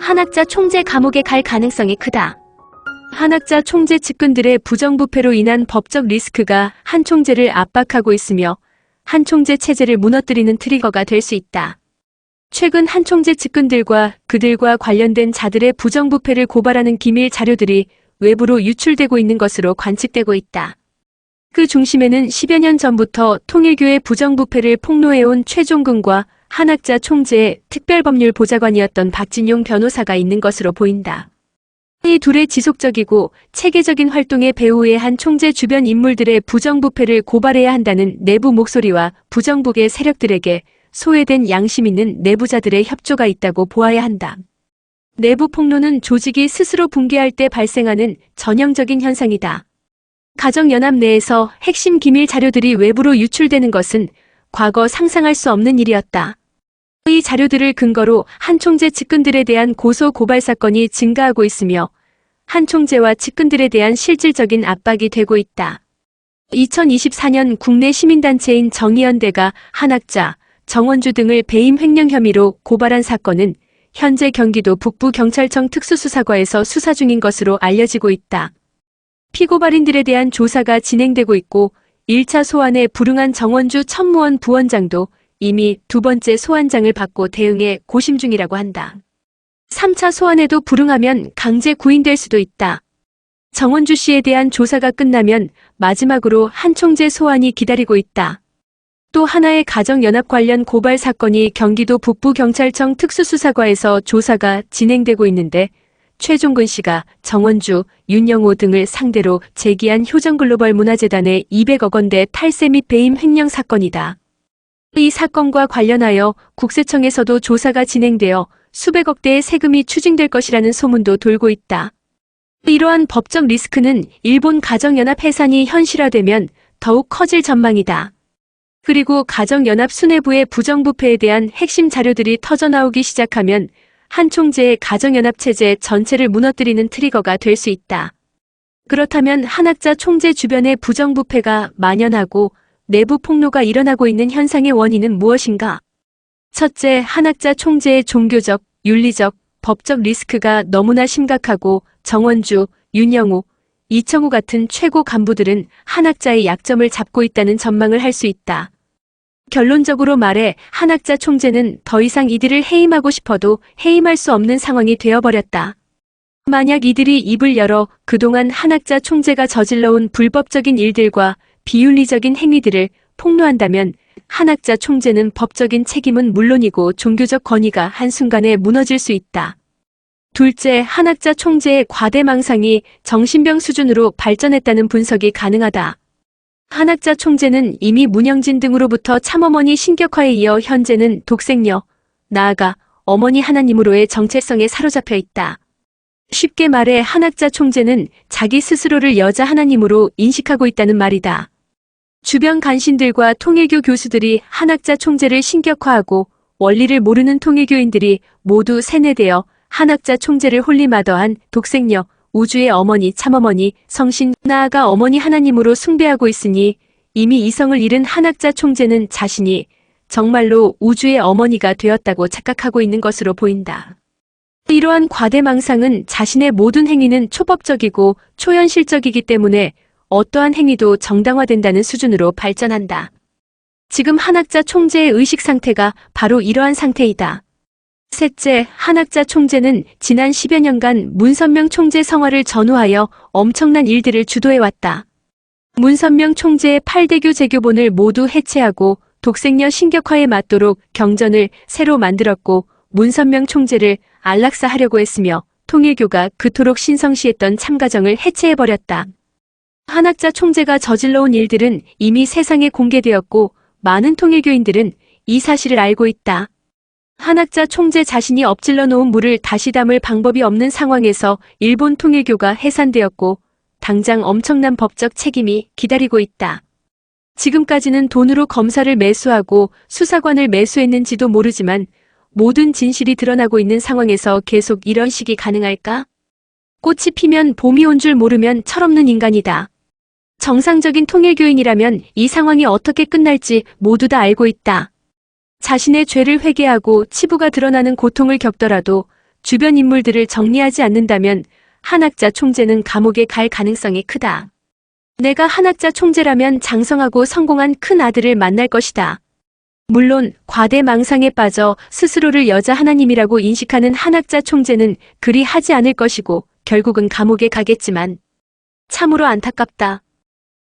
한학자 총재 감옥에 갈 가능성이 크다. 한학자 총재 측근들의 부정부패로 인한 법적 리스크가 한 총재를 압박하고 있으며 한 총재 체제를 무너뜨리는 트리거가 될 수 있다. 최근 한 총재 측근들과 그들과 관련된 자들의 부정부패를 고발하는 기밀 자료들이 외부로 유출되고 있는 것으로 관측되고 있다. 그 중심에는 10여 년 전부터 통일교의 부정부패를 폭로해온 최종근과 한학자 총재의 특별법률보좌관이었던 박진용 변호사가 있는 것으로 보인다. 이 둘의 지속적이고 체계적인 활동의 배후에 한 총재 주변 인물들의 부정부패를 고발해야 한다는 내부 목소리와 부정부의 세력들에게 소외된 양심 있는 내부자들의 협조가 있다고 보아야 한다. 내부 폭로는 조직이 스스로 붕괴할 때 발생하는 전형적인 현상이다. 가정연합 내에서 핵심 기밀 자료들이 외부로 유출되는 것은 과거 상상할 수 없는 일이었다. 이 자료들을 근거로 한 총재 측근들에 대한 고소 고발 사건이 증가하고 있으며 한 총재와 측근들에 대한 실질적인 압박이 되고 있다. 2024년 국내 시민단체인 정의연대가 한학자, 정원주 등을 배임 횡령 혐의로 고발한 사건은 현재 경기도 북부경찰청 특수수사과에서 수사 중인 것으로 알려지고 있다. 피고발인들에 대한 조사가 진행되고 있고 1차 소환에 불응한 정원주 천무원 부원장도 이미 두 번째 소환장을 받고 대응에 고심 중이라고 한다. 3차 소환에도 불응하면 강제 구인될 수도 있다. 정원주 씨에 대한 조사가 끝나면 마지막으로 한 총재 소환이 기다리고 있다. 또 하나의 가정연합 관련 고발 사건이 경기도 북부경찰청 특수수사과에서 조사가 진행되고 있는데 최종근 씨가 정원주, 윤영호 등을 상대로 제기한 효정글로벌 문화재단의 200억 원대 탈세 및 배임 횡령 사건이다. 이 사건과 관련하여 국세청에서도 조사가 진행되어 수백억대의 세금이 추징될 것이라는 소문도 돌고 있다. 이러한 법적 리스크는 일본 가정연합 해산이 현실화되면 더욱 커질 전망이다. 그리고 가정연합 수뇌부의 부정부패에 대한 핵심 자료들이 터져나오기 시작하면 한 총재의 가정연합 체제 전체를 무너뜨리는 트리거가 될 수 있다. 그렇다면 한학자 총재 주변의 부정부패가 만연하고 내부 폭로가 일어나고 있는 현상의 원인은 무엇인가? 첫째, 한학자 총재의 종교적, 윤리적, 법적 리스크가 너무나 심각하고 정원주, 윤영호, 이청우 같은 최고 간부들은 한학자의 약점을 잡고 있다는 전망을 할 수 있다. 결론적으로 말해 한학자 총재는 더 이상 이들을 해임하고 싶어도 해임할 수 없는 상황이 되어버렸다. 만약 이들이 입을 열어 그동안 한학자 총재가 저질러온 불법적인 일들과 비윤리적인 행위들을 폭로한다면 한학자 총재는 법적인 책임은 물론이고 종교적 권위가 한순간에 무너질 수 있다. 둘째, 한학자 총재의 과대망상이 정신병 수준으로 발전했다는 분석이 가능하다. 한학자 총재는 이미 문영진 등으로부터 참어머니 신격화에 이어 현재는 독생녀, 나아가 어머니 하나님으로의 정체성에 사로잡혀 있다. 쉽게 말해 한학자 총재는 자기 스스로를 여자 하나님으로 인식하고 있다는 말이다. 주변 간신들과 통일교 교수들이 한학자 총재를 신격화하고 원리를 모르는 통일교인들이 모두 세뇌되어 한학자 총재를 홀리마더한 독생녀, 우주의 어머니 참어머니, 성신, 나아가 어머니 하나님으로 숭배하고 있으니 이미 이성을 잃은 한학자 총재는 자신이 정말로 우주의 어머니가 되었다고 착각하고 있는 것으로 보인다. 이러한 과대망상은 자신의 모든 행위는 초법적이고 초현실적이기 때문에 어떠한 행위도 정당화된다는 수준으로 발전한다. 지금 한학자 총재의 의식 상태가 바로 이러한 상태이다. 셋째, 한학자 총재는 지난 10여 년간 문선명 총재 성화를 전후하여 엄청난 일들을 주도해왔다. 문선명 총재의 8대교 재교본을 모두 해체하고 독생녀 신격화에 맞도록 경전을 새로 만들었고 문선명 총재를 안락사하려고 했으며 통일교가 그토록 신성시했던 참가정을 해체해버렸다. 한학자 총재가 저질러온 일들은 이미 세상에 공개되었고 많은 통일교인들은 이 사실을 알고 있다. 한학자 총재 자신이 엎질러 놓은 물을 다시 담을 방법이 없는 상황에서 일본 통일교가 해산되었고 당장 엄청난 법적 책임이 기다리고 있다. 지금까지는 돈으로 검사를 매수하고 수사관을 매수했는지도 모르지만 모든 진실이 드러나고 있는 상황에서 계속 이런 식이 가능할까? 꽃이 피면 봄이 온 줄 모르면 철없는 인간이다. 정상적인 통일교인이라면 이 상황이 어떻게 끝날지 모두 다 알고 있다. 자신의 죄를 회개하고 치부가 드러나는 고통을 겪더라도 주변 인물들을 정리하지 않는다면 한학자 총재는 감옥에 갈 가능성이 크다. 내가 한학자 총재라면 장성하고 성공한 큰 아들을 만날 것이다. 물론 과대 망상에 빠져 스스로를 여자 하나님이라고 인식하는 한학자 총재는 그리 하지 않을 것이고 결국은 감옥에 가겠지만 참으로 안타깝다.